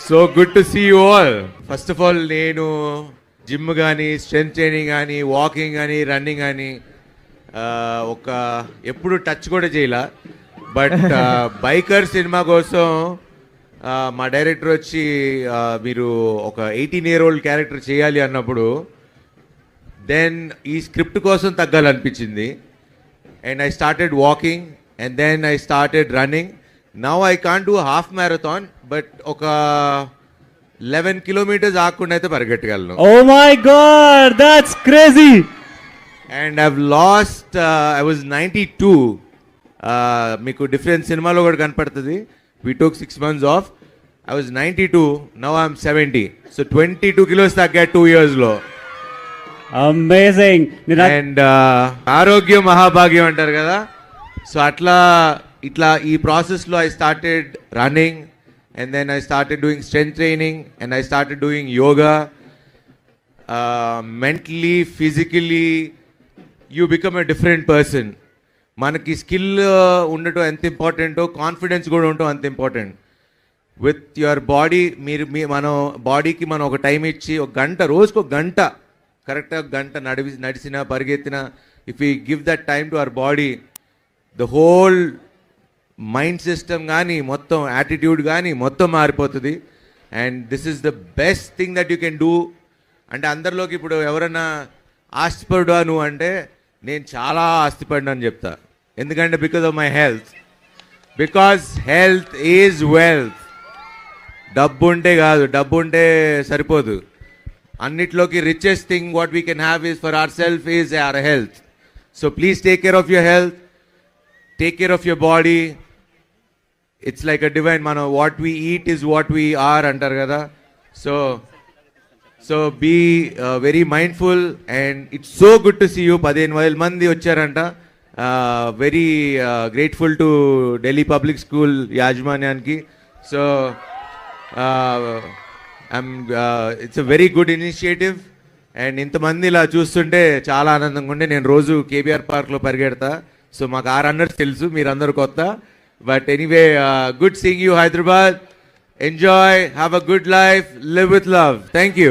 So good to see you all. First of all నేను gym కానీ strength training కానీ walking కానీ running కానీ ఒక ఎప్పుడు టచ్ కూడా చేయలే. బట్ బైకర్ సినిమా కోసం మా డైరెక్టర్ వచ్చి మీరు ఒక 18-year-old క్యారెక్టర్ చేయాలి అన్నప్పుడు దెన్ ఈ స్క్రిప్ట్ కోసం తగ్గాలనిపించింది. And I started walking and then I started running. Now I can't do half marathon but ఒక 11 kilometers ఆకుండా అయితే పరిగెట్టగలను. Oh my God, that's crazy. And I've lost, I was 92. మీకు difference సినిమాలో కూడా కనపడుతుంది. We took 6 months off. I was 92, now I'm 70. So 22 kilos తగ్గా 2 years లో. Amazing. And ఆరోగ్యం మహాభాగ్యం అంటారు కదా. సో ఇట్లా ఈ ప్రాసెస్లో I started running and then I started doing strength training and I started doing yoga. Mentally, physically, you become a different person. మనకి skill ఉండటం ఎంత ఇంపార్టెంటో కాన్ఫిడెన్స్ కూడా ఉండటం అంత ఇంపార్టెంట్. విత్ యువర్ బాడీ మనం బాడీకి మనం ఒక టైం ఇచ్చి ఒక గంట, రోజుకు ఒక గంట, కరెక్ట్గా గంట నడిచినా పరిగెత్తినా, if you give that time to our body, the whole mind system కానీ మొత్తం యాటిట్యూడ్ కానీ మొత్తం మారిపోతుంది. And this is the best thing that you can do. అంటే అందరిలోకి ఇప్పుడు ఎవరన్నా ఆస్తిపడువా నువ్వు అంటే నేను చాలా ఆస్తిపడినా అని చెప్తా. ఎందుకంటే because of my health. Because health is wealth. డబ్బు ఉంటే కాదు, డబ్బు ఉంటే సరిపోదు. అన్నిట్లోకి richest thing what we can have is for our self is our health. So please take care of your health, take care of your body. It's like a divine. మనం what we eat is what we are అంటారు కదా. So be very mindful and it's so good to see you. 15,000 మంది వచ్చారంట. Very grateful to Delhi public school యాజమాన్యానికి. So it's a very good initiative. And ఇంతమంది ఇలా చూస్తుంటే చాలా ఆనందంగా ఉండే. నేను రోజు కేబీఆర్ పార్క్లో పరిగెడతా. సో మాకు 6 runners తెలుసు, మీరందరూ కొత్త. But anyway, good seeing you Hyderabad. Enjoy, have a good life, live with love. Thank you.